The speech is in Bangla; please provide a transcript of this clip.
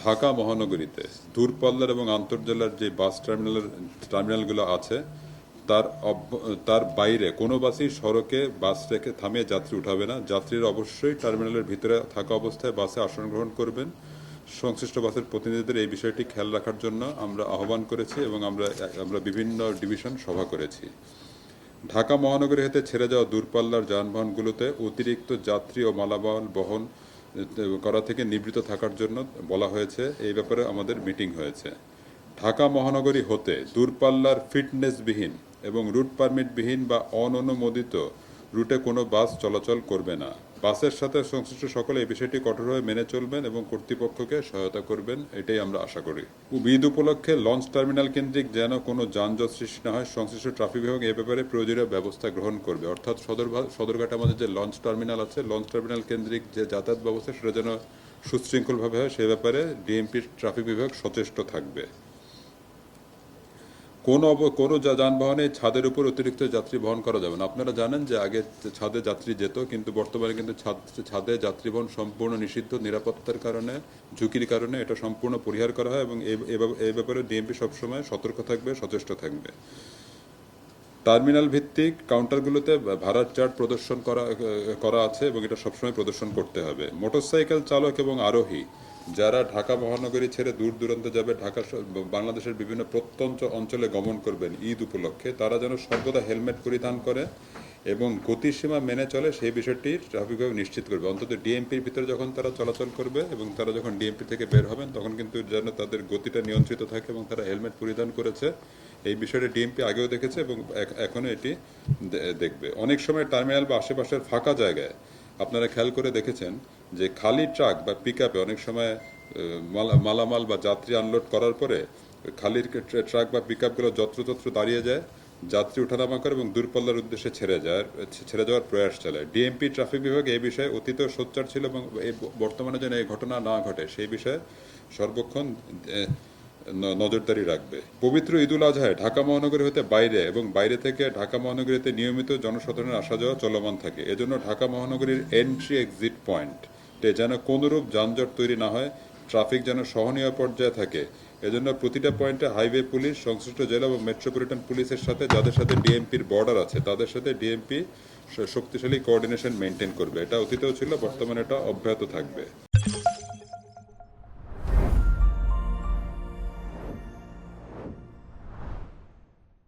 ঢাকা মহানগরীতে দূরপাল্লার এবং আন্তর্জেলার যে বাস টার্মিনালগুলো আছে তার বাইরে কোনো বাসই সড়কে বাস রেখে থামিয়ে যাত্রী উঠাবে না। যাত্রীরা অবশ্যই টার্মিনালের ভিতরে থাকা অবস্থায় বাসে আসন গ্রহণ করবেন। সংশ্লিষ্ট বাসের প্রতিনিধিদের এই বিষয়টি খেয়াল রাখার জন্য আমরা আহ্বান করেছি এবং আমরা বিভিন্ন ডিভিশন সভা করেছি। ঢাকা মহানগরী হতে ছেড়ে যাওয়া দূরপাল্লার যানবাহনগুলোতে অতিরিক্ত যাত্রী ও মালামাল বহন করা থেকে নিবৃত্ত থাকার জন্য বলা হয়েছে। এই ব্যাপারে আমাদের মিটিং হয়েছে। ঢাকা মহানগরী হতে দূরপাল্লার ফিটনেসবিহীন এবং রুট পারমিটবিহীন বা অননুমোদিত রুটে কোনো বাস চলাচল করবে না। বাসের সাথে সংশ্লিষ্ট সকলে এই বিষয়টি কঠোরভাবে মেনে চলবেন এবং কর্তৃপক্ষকে সহায়তা করবেন, এটাই আমরা আশা করি। ঈদ উপলক্ষে লঞ্চ টার্মিনাল কেন্দ্রিক যেন কোনো যানজট সৃষ্টি না হয়, সংশ্লিষ্ট ট্রাফিক বিভাগ এ ব্যাপারে প্রয়োজনীয় ব্যবস্থা গ্রহণ করবে। অর্থাৎ সদরঘাটে আমাদের যে লঞ্চ টার্মিনাল আছে, লঞ্চ টার্মিনাল কেন্দ্রিক যে যাতায়াত ব্যবস্থা সেটা যেন সুশৃঙ্খলভাবে হয়, সে ব্যাপারে ডিএমপির ট্রাফিক বিভাগ সচেষ্ট থাকবে। কোনো যানবাহনে ছাদের উপর অতিরিক্ত যাত্রী বহন করা যাবে না। আপনারা জানেন যে আগে ছাদে যাত্রী যেত, কিন্তু বর্তমানে কিন্তু ছাদে যাত্রী বহন সম্পূর্ণ নিষিদ্ধ। নিরাপত্তার কারণে, ঝুঁকির কারণে এটা সম্পূর্ণ পরিহার করা হয় এবং এই ব্যাপারে ডিএমপি সবসময় সতর্ক থাকবে, সচেষ্ট থাকবে। টার্মিনাল ভিত্তিক কাউন্টারগুলোতে ভাড়ার চার্ট প্রদর্শন করা আছে এবং এটা সবসময় প্রদর্শন করতে হবে। মোটরসাইকেল চালক এবং আরোহী যারা ঢাকা মহানগরী ছেড়ে দূর দূরান্তে যাবে, বাংলাদেশের বিভিন্ন প্রত্যন্ত অঞ্চলে গমন করবেন ঈদ উপলক্ষে, তারা যেন সর্বদা হেলমেট পরিধান করে এবং গতিসীমা মেনে চলে, সেই বিষয়টি ট্রাফিক বিভাগ নিশ্চিত করবে। অন্তত ডিএমপির ভিতরে যখন তারা চলাচল করবে এবং তারা যখন ডিএমপি থেকে বের হবেন, তখন কিন্তু যেন তাদের গতিটা নিয়ন্ত্রিত থাকে এবং তারা হেলমেট পরিধান করেছে। এই বিষয়টা ডিএমপি আগেও দেখেছে এবং এখনো এটি দেখবে। অনেক সময় টার্মিনাল বা আশেপাশের ফাঁকা জায়গায় আপনারা খেয়াল করে দেখেছেন যে খালি ট্রাক বা পিক আপে অনেক সময় মালামাল বা যাত্রী আনলোড করার পরে খালি ট্রাক বা পিক আপগুলো যত্রতত্র দাঁড়িয়ে যায়, যাত্রী ওঠানামা করে এবং দূরপাল্লার উদ্দেশ্যে ছেড়ে যাওয়ার প্রয়াস চালায়। ডিএমপি ট্রাফিক বিভাগ এই বিষয়ে অতীতেও সোচ্চার ছিল এবং বর্তমানে যেন এই ঘটনা না ঘটে সেই বিষয়ে সর্বক্ষণ নজরদারি রাখবে। পবিত্র ঈদুল আজহায় ঢাকা মহানগরী হতে বাইরে এবং বাইরে থেকে ঢাকা মহানগরীতে নিয়মিত জনসাধারণের আসা যাওয়া চলমান থাকে। এজন্য ঢাকা মহানগরীর এন্ট্রি এক্সিট পয়েন্টে যেন কোনোরূপ যানজট তৈরি না হয়, ট্রাফিক যেন সহনীয় পর্যায়ে থাকে। এজন্য প্রতিটা পয়েন্টে হাইওয়ে পুলিশ, সংশ্লিষ্ট জেলা এবং মেট্রোপলিটন পুলিশের সাথে যাদের সাথে ডিএমপির বর্ডার আছে তাদের সাথে ডিএমপি শক্তিশালী কোঅর্ডিনেশন মেনটেন করবে। এটা অতীতেও ছিল, বর্তমানে এটা অব্যাহত থাকবে।